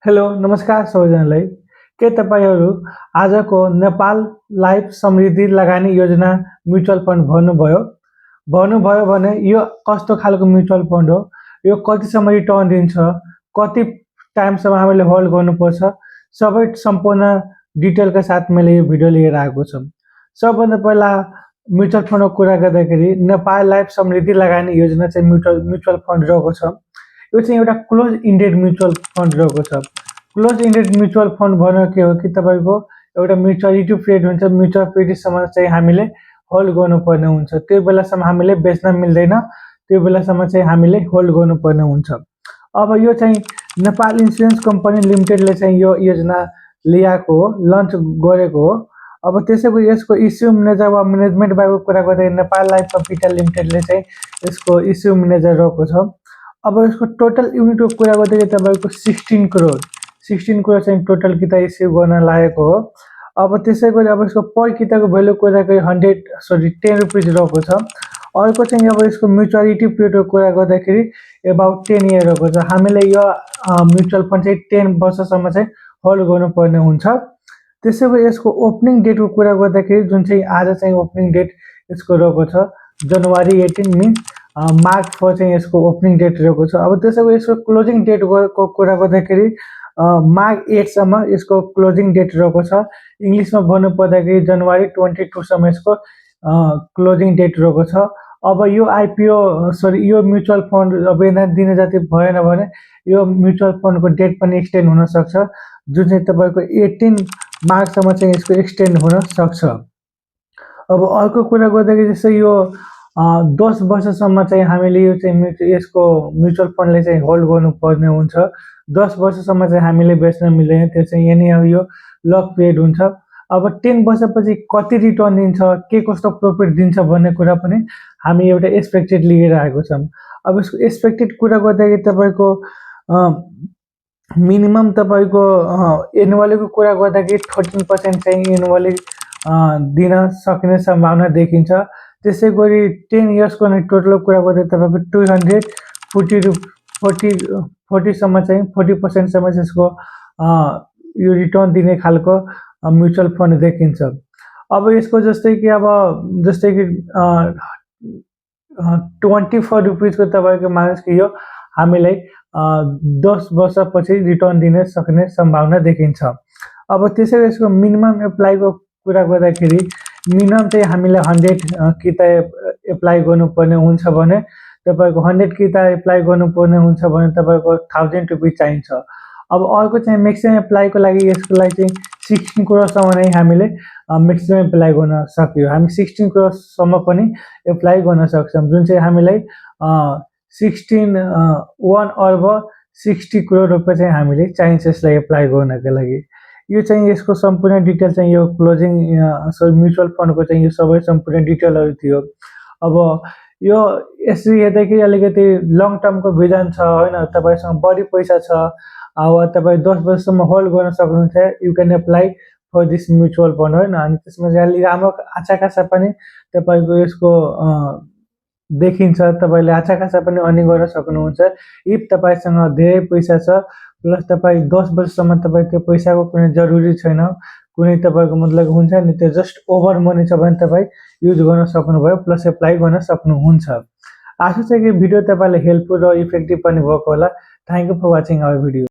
Hello नमस्कार सबैजनालाई। के तपाईँहरू आजको नेपाल लाइफ समृद्धि लगानी योजना म्युचुअल फन्ड भन्नुभयो भने यो कस्तो खालको म्युचुअल फन्ड हो, यो कतिसम्म रिटर्न दिन्छ, कति टाइमसम्म हामीले होल्ड गर्नुपर्छ, सबै सम्पूर्ण डिटेलका साथ मैले यो भिडियो लिएर आएको छु। सबभन्दा पहिला म्युचुअल फन्डको कुरा गर्दाखेरि नेपाल लाइफ समृद्धि लगानी योजना चाहिँ म्युचुअल फन्ड रहेको छ। यो चाहिँ एउटा क्लोज इन्डेड म्युचुअल फन्ड रहेको छ। क्लोज इन्डेड म्युचुअल फन्ड भनेको के हो कि तपाईँको एउटा म्युचुअलिटी पिरियड हुन्छ, म्युचुअल पिरियडसम्म चाहिँ हामीले होल्ड गर्नुपर्ने हुन्छ। त्यो बेलासम्म हामीले बेच्न मिल्दैन, त्यो बेलासम्म चाहिँ हामीले होल्ड गर्नुपर्ने हुन्छ। अब यो चाहिँ नेपाल इन्सुरेन्स कम्पनी लिमिटेडले चाहिँ यो योजना ल्याएको हो, लन्च गरेको हो। अब त्यसैको यसको इस्यु म्यानेजर वा म्यानेजमेन्ट बारेमा कुरा गर्दा नेपाल लाइफ कैपिटल लिमिटेडले चाहिँ यसको इस्यु म्यानेजर रहेको छ। अब यसको टोटल युनिटको कुरा गर्दाखेरि तपाईँको 16 करोड चाहिँ टोटल किता इस्यु गर्न लागेको हो। अब त्यसै गरी अब यसको पर किताको भ्यालु कुरा गर्दाखेरि 10 रुपिज रहेको छ। अर्को चाहिँ अब यसको म्युचुअलिटी पिरियडको कुरा गर्दाखेरि अबाउट 10 इयर रहेको छ। हामीले यो म्युचुअल फन्ड चाहिँ 10 वर्षसम्म चाहिँ होल्ड गर्नुपर्ने हुन्छ। त्यसै गरी यसको ओपनिङ डेटको कुरा गर्दाखेरि जुन चाहिँ आज चाहिँ ओपनिङ डेट यसको रहेको छ जनवरी 18 मिन्स मार्च 4 चाहिँ यसको ओपनिङ डेट रहेको छ। अब त्यसै गरी यसको क्लोजिङ डेटको कुरा गर्दाखेरि मार्च 8 सम्म यसको क्लोजिङ डेट रहेको छ। इङ्ग्लिसमा भन्नु पर्दाखेरि जनवरी 22 सम्म यसको क्लोजिङ डेट रहेको छ। अब यो यो म्युचुअल फन्ड अब दिन जति भएन भने यो म्युचुअल फन्डको डेट पनि एक्सटेन्ड हुन सक्छ, जुन चाहिँ तपाईँको 18 मार्चसम्म चाहिँ यसको एक्सटेन्ड हुन सक्छ। अब अर्को कुरा गर्दाखेरि जस्तै यो 10 वर्षसम्म चाहिँ हामीले यो चाहिँ यसको म्युचुअल फन्डले चाहिँ होल्ड गर्नुपर्ने हुन्छ। 10 वर्षसम्म चाहिँ हामीले बेच्न मिल्दैन, त्यो चाहिँ यही अब यो लक पिरियड हुन्छ। अब 10 वर्षपछि कति रिटर्न दिन्छ, के कस्तो प्रफिट दिन्छ भन्ने कुरा पनि हामी एउटा एक्सपेक्टेड लिएर आएको छौँ। अब यसको एक्सपेक्टेड कुरा गर्दाखेरि तपाईँको मिनिमम तपाईँको एनुअलीको कुरा गर्दाखेरि 13% चाहिँ एनुअली दिन सक्ने सम्भावना देखिन्छ। त्यसै गरी 10 इयर्सको टोटल कुरा गर्दा तपाईँको 240सम्म चाहिँ 40%सम्म यसको यो रिटर्न दिने खालको म्युचुअल फन्ड देखिन्छ। अब यसको जस्तै कि 24 रुपिजको तपाईँको मानिस कि यो हामीलाई 10 वर्षपछि रिटर्न दिन सक्ने सम्भावना देखिन्छ। अब त्यसैले यसको मिनिमम एप्लाईको कुरा गर्दाखेरि मिनिमम चाहिँ हामीले 100 किता एप्लाई गर्नुपर्ने हुन्छ भने तपाईँको 100 किता एप्लाई गर्नुपर्ने हुन्छ भने तपाईँको 1000 रुपिज चाहिन्छ। अब अर्को चाहिँ म्याक्सिमम एप्लाईको लागि यसको लागि चाहिँ 16 करोडसम्म नै हामीले म्याक्सिमम एप्लाई गर्न सक्यो। हामी 16 करोडसम्म पनि एप्लाई गर्न सक्छौँ, जुन चाहिँ हामीलाई 1 अर्ब 60 करोड रुपियाँ चाहिँ हामीले चाहिन्छ यसलाई एप्लाई गर्नको लागि। यो चाहिँ यसको सम्पूर्ण डिटेल चाहिँ यो क्लोजिङ म्युचुअल फन्डको चाहिँ यो सबै सम्पूर्ण डिटेलहरू थियो। अब यो यसरी हेर्दाखेरि अलिकति लङ टर्मको भिजन छ होइन, तपाईँसँग बढी पैसा छ, अब तपाईँ 10 वर्षसम्म होल्ड गर्न सक्नुहुन्छ, you can apply for this mutual fund होइन। अनि त्यसमा चाहिँ अलिक राम्रो आछा खासा पनि तपाईँको यसको देखिन्छ, तपाईँले आछा खासा पनि अर्निङ गर्न सक्नुहुन्छ इफ तपाईँसँग धेरै पैसा छ, प्लस तपाईँ 10 वर्षसम्म तपाईँ त्यो पैसाको कुनै जरुरी छैन, कुनै तपाईँको मतलब हुन्छ नि त्यो जस्ट ओभर मनी छ भने तपाईँ युज गर्न सक्नुभयो, प्लस एप्लाई गर्न सक्नुहुन्छ। आशा छ कि भिडियो तपाईँलाई हेल्पफुल र इफेक्टिभ पनि भएको होला। Thank you for watching our video.